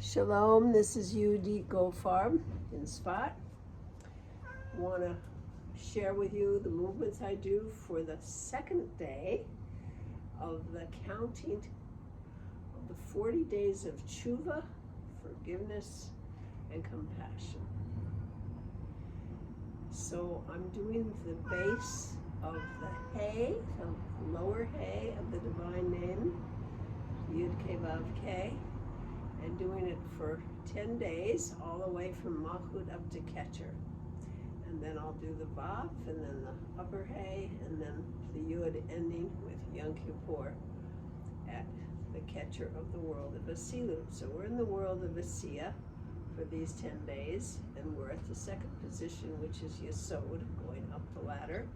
Shalom, this is Yehudit Goldfarb in Spot. I want to share with you the movements I do for the second day of the counting of the 40 days of Teshuvah, forgiveness, and compassion. So I'm doing the base of the Hey, the lower Hey of the divine name, Yud K Vav K, and doing it for 10 days, all the way from Malkhut up to Keter. And then I'll do the Vav, and then the upper Hey, and then the Yud ending with Yom Kippur at the Keter of the world of Atzilut. So we're in the world of Asiyah for these 10 days, and we're at the second position, which is Yesod, going up the ladder.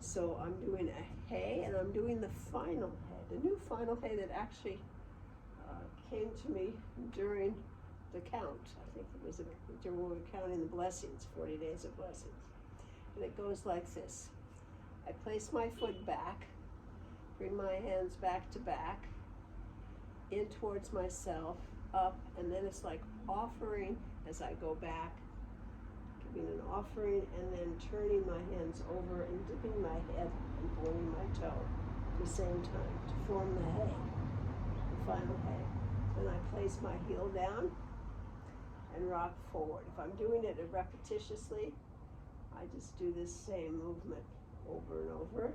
So I'm doing a Hey, and I'm doing the final Hey, the new final Hey that actually came to me during the count. I think it was during when we were counting the blessings, 40 days of blessings. And it goes like this. I place my foot back, bring my hands back to back, in towards myself, up, and then it's like offering as I go back, giving an offering, and then turning my hands over and dipping my head and blowing my toe at the same time to form the Hey, the final Hey. Then I place my heel down and rock forward. If I'm doing it repetitiously, I just do this same movement over and over,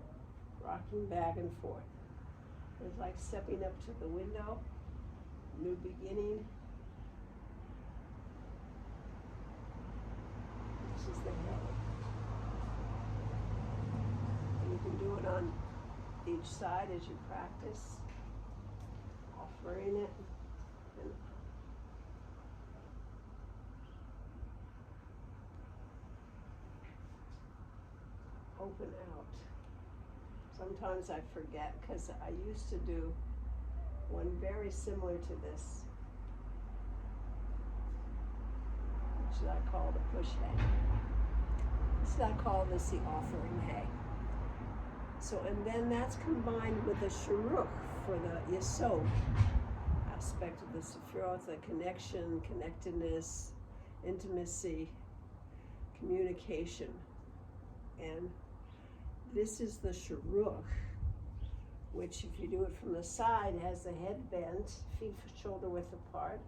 rocking back and forth. It's like stepping up to the window, new beginning. This is the Hey. And you can do it on each side as you practice, offering it. And open out. Sometimes I forget because I used to do one very similar to this, which I call the push Hey. I call this the offering Hey. So, and then that's combined with the Shuruk for the Yesod aspect of the Sefirot, the connection, connectedness, intimacy, communication. And this is the Shuruk, which if you do it from the side, has the head bent, feet shoulder width apart,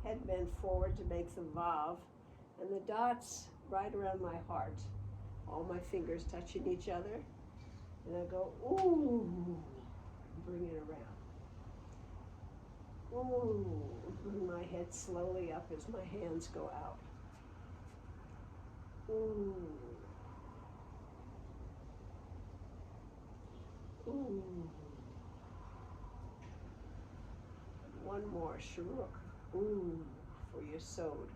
head bent forward to make the Vav, and the dots right around my heart. All my fingers touching each other. And I go, ooh, bring it around. Ooh, bring my head slowly up as my hands go out. Ooh. Ooh. One more, Shuruk. Ooh, for Yesod.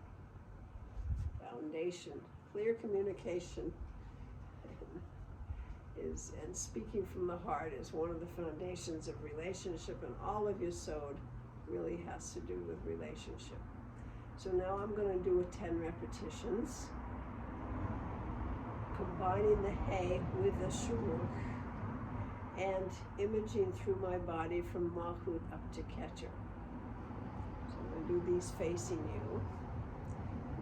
Foundation. Clear communication and speaking from the heart is one of the foundations of relationship, and all of Yesod really has to do with relationship. So now I'm going to do 10 repetitions, combining the Hey with the Shuruk and imaging through my body from Malkhut up to Keter. So I'm going to do these facing you,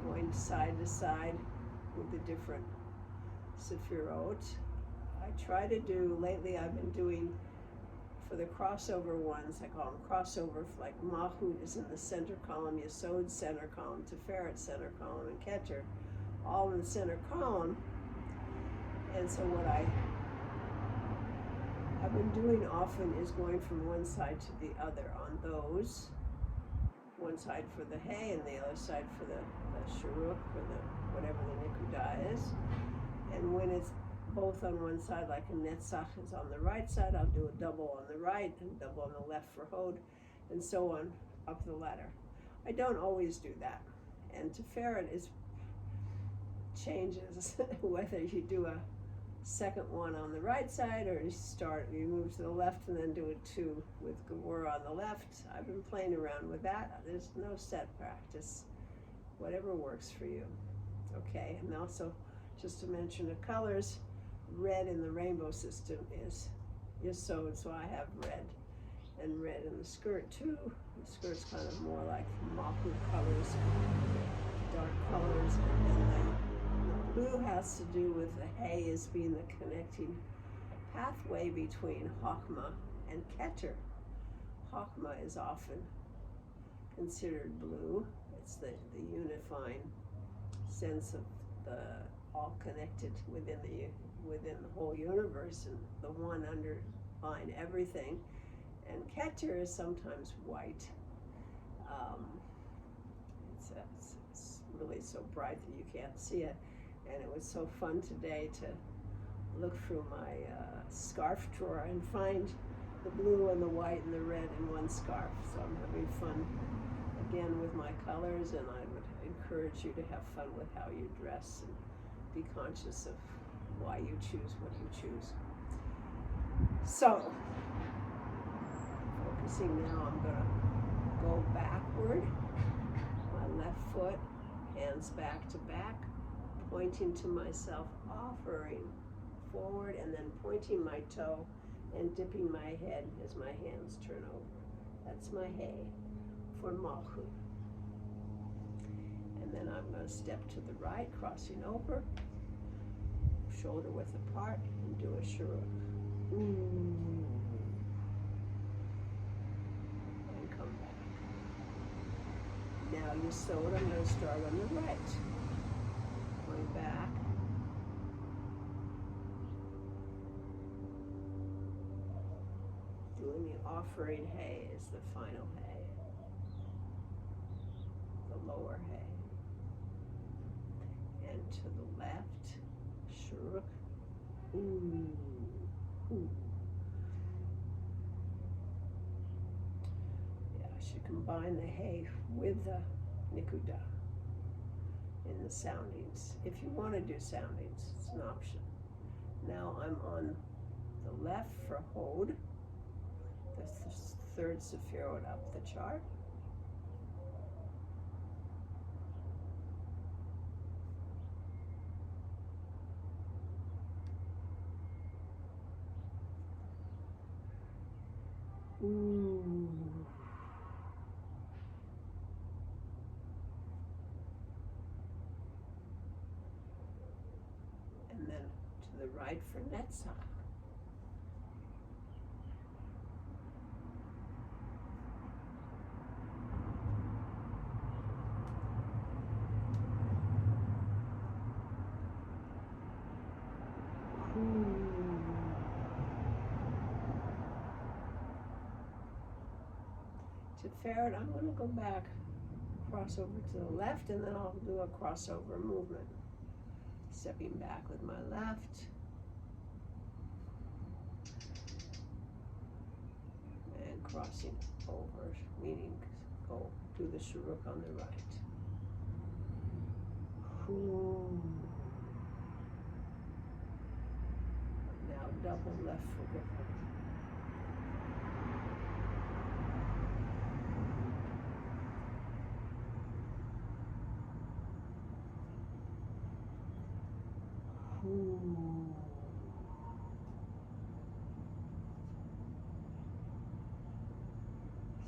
going side to side with the different Sefirot. I try to do, lately I've been doing, for the crossover ones, I call them crossover, like Malkhut is in the center column, Yesod center column, Sefirot center column, and Keter all in the center column. And so what I've been doing often is going from one side to the other on those. One side for the Hey and the other side for the Shuruk, or the whatever the Nikudot is. And when it's both on one side, like a Netzach is on the right side, I'll do a double on the right and double on the left for Hod, and so on up the ladder. I don't always do that. And Sefirot is changes whether you do a second one on the right side or you move to the left and then do a two with Gevurah on the left. I've been playing around with that. There's no set practice. Whatever works for you. Okay, and also just to mention the colors, red in the rainbow system is Yesod, so I have red and red in the skirt too. The skirt's kind of more like Malkhut colors, dark colors, and then the blue has to do with the hay as being the connecting pathway between Chokhmah and Keter. Chokhmah is often considered blue. It's the unifying sense of the all connected within the whole universe and the one underlying everything. And Keter is sometimes white. It's really so bright that you can't see it. And it was so fun today to look through my scarf drawer and find the blue and the white and the red in one scarf. So I'm having fun again with my colors, and I would encourage you to have fun with how you dress and be conscious of why you choose what you choose. So, focusing now, I'm going to go backward, my left foot, hands back to back, pointing to myself, offering forward, and then pointing my toe and dipping my head as my hands turn over. That's my Hey for Malkhut. And then I'm going to step to the right, crossing over, shoulder width apart, and do a Shuruk. And come back. Now Yesod, I'm going to start on the right. Going back. Doing the offering Hey is the final Hey. The lower Hey. And to the left, Shuruk. Yeah, I should combine the Hey with the Nikudot in the soundings. If you want to do soundings, it's an option. Now I'm on the left for Hod, the third Sefirot up the chart. And then to the right for Netzach. Sefirot, I'm going to go back, cross over to the left, and then I'll do a crossover movement. Stepping back with my left. And crossing over, meaning go do the Shuruk on the right. Now double left for Keter.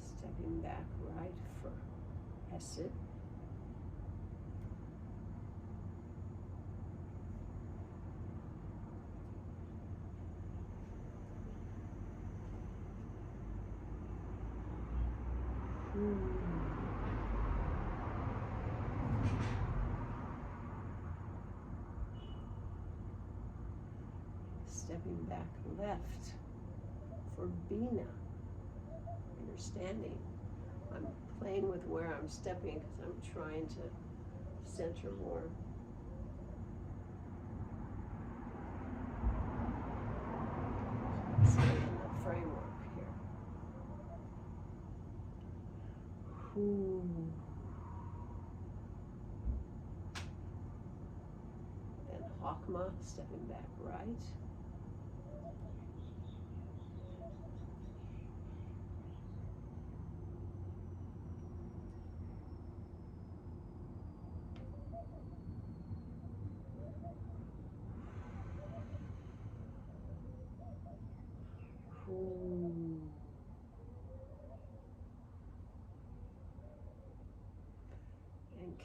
Stepping back right for Yesod. Stepping back left for Bina, understanding. I'm playing with where I'm stepping because I'm trying to center more. Stay in the framework here. Then Chokhmah, stepping back right.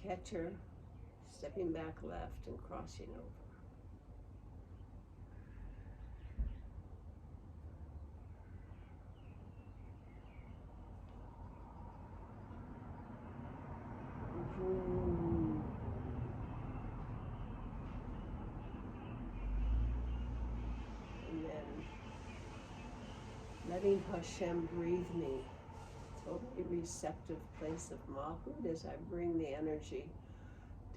Keter, stepping back left and crossing over. And then letting HaShem breathe me. Totally receptive place of Malkhut as I bring the energy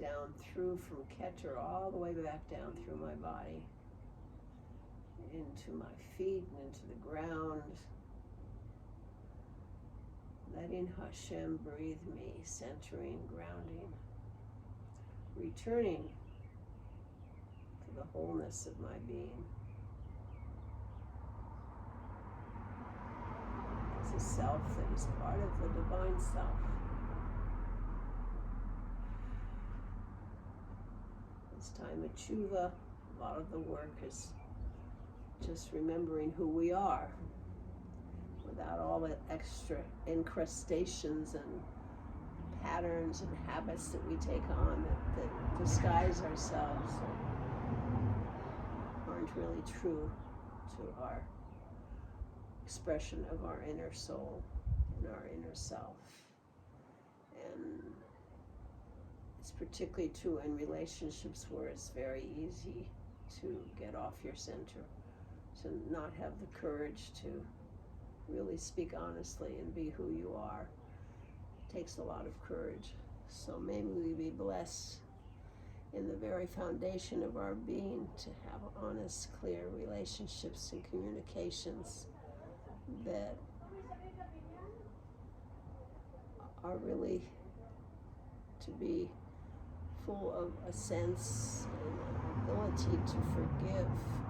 down through from Keter all the way back down through my body, into my feet and into the ground. Letting HaShem breathe me, centering, grounding, returning to the wholeness of my being. As a self that is part of the divine self. This time of Teshuvah, a lot of the work is just remembering who we are, without all the extra incrustations and patterns and habits that we take on that disguise ourselves and aren't really true to our expression of our inner soul and our inner self. And it's particularly true in relationships where it's very easy to get off your center, to not have the courage to really speak honestly and be who you are. It takes a lot of courage. So maybe we be blessed in the very foundation of our being to have honest, clear relationships and communications that are really to be full of a sense and ability to forgive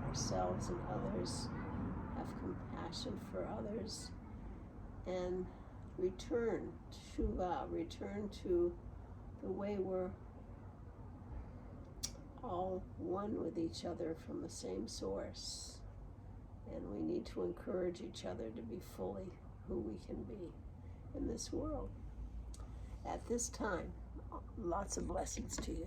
ourselves and others, have compassion for others, and return to Teshuvah, return to the way we're all one with each other from the same source. And we need to encourage each other to be fully who we can be in this world. At this time, lots of blessings to you.